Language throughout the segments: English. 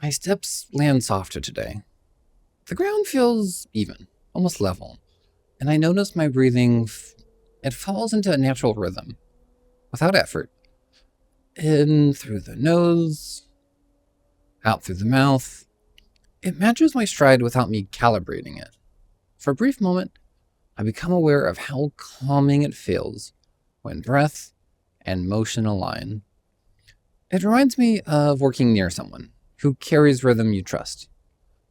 My steps land softer today. The ground feels even, almost level, and I notice my breathing, it falls into a natural rhythm, without effort. In through the nose, out through the mouth. It matches my stride without me calibrating it. For a brief moment, I become aware of how calming it feels when breath and motion align. It reminds me of working near someone who carries rhythm you trust.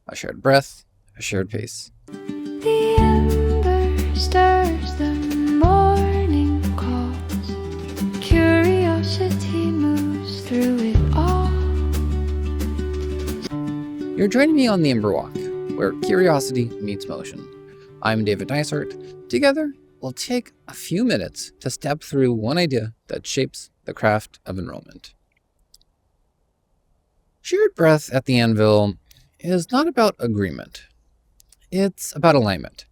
A shared breath, a shared pace. The ember stirs, the morning calls. Curiosity moves through it all. You're joining me on the Ember Walk, where curiosity meets motion. I'm David Dysart. Together, we'll take a few minutes to step through one idea that shapes the craft of enrollment. Shared breath at the Anvil is not about agreement. It's about alignment.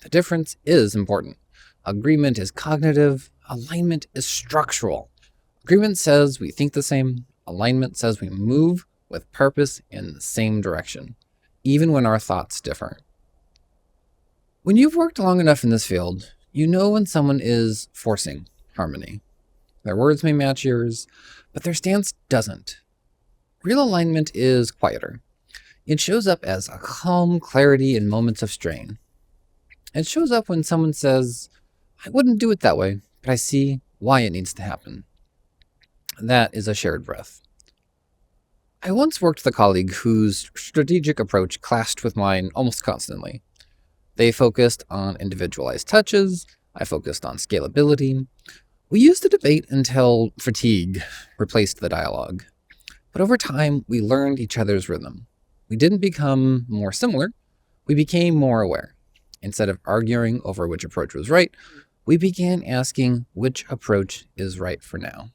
The difference is important. Agreement is cognitive. Alignment is structural. Agreement says we think the same. Alignment says we move with purpose in the same direction, even when our thoughts differ. When you've worked long enough in this field, you know when someone is forcing harmony. Their words may match yours, but their stance doesn't. Real alignment is quieter. It shows up as a calm clarity in moments of strain. It shows up when someone says, I wouldn't do it that way, but I see why it needs to happen. That is a shared breath. I once worked with a colleague whose strategic approach clashed with mine almost constantly. They focused on individualized touches. I focused on scalability. We used to debate until fatigue replaced the dialogue. But over time, we learned each other's rhythm. We didn't become more similar. We became more aware. Instead of arguing over which approach was right, we began asking which approach is right for now.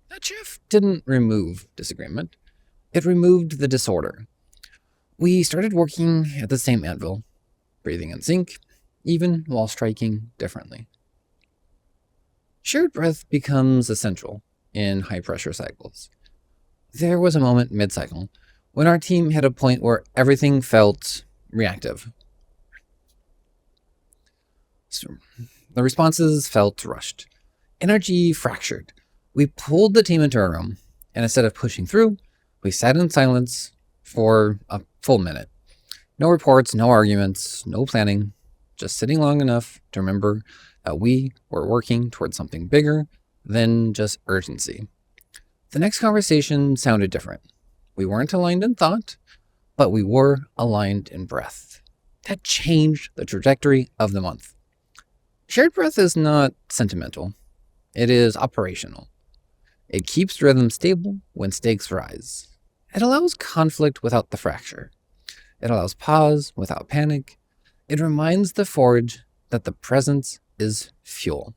That shift didn't remove disagreement. It removed the disorder. We started working at the same anvil, breathing in sync, even while striking differently. Shared breath becomes essential in high-pressure cycles. There was a moment mid-cycle when our team hit a point where everything felt reactive. So the responses felt rushed. Energy fractured. We pulled the team into a room, and instead of pushing through, we sat in silence for a full minute. No reports, no arguments, no planning, just sitting long enough to remember that we were working towards something bigger than just urgency. The next conversation sounded different. We weren't aligned in thought, but we were aligned in breath. That changed the trajectory of the month. Shared breath is not sentimental. It is operational. It keeps rhythm stable when stakes rise. It allows conflict without the fracture. It allows pause without panic. It reminds the forge that the presence is fuel.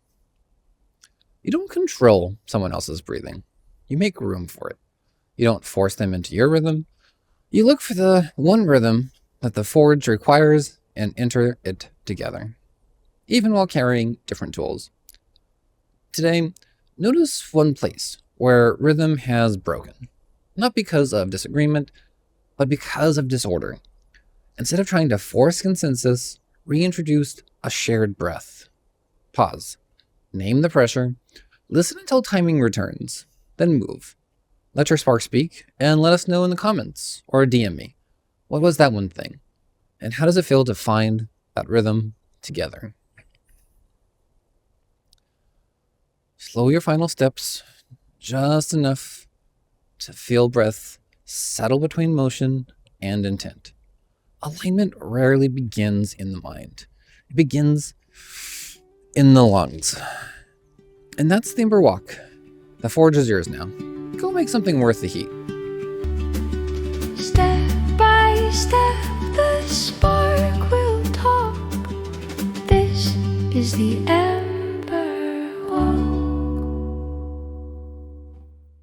You don't control someone else's breathing. You make room for it. You don't force them into your rhythm. You look for the one rhythm that the forge requires and enter it together, even while carrying different tools. Today, notice one place where rhythm has broken, not because of disagreement, but because of disorder. Instead of trying to force consensus, reintroduce a shared breath. Pause. Name the pressure. Listen until timing returns. Then move. Let your spark speak, and let us know in the comments, or DM me. What was that one thing? And how does it feel to find that rhythm together? Slow your final steps, just enough to feel breath settle between motion and intent. Alignment rarely begins in the mind. It begins in the lungs. And that's the Ember Walk. The forge is yours now. Go make something worth the heat. Step by step, the spark will talk. This is the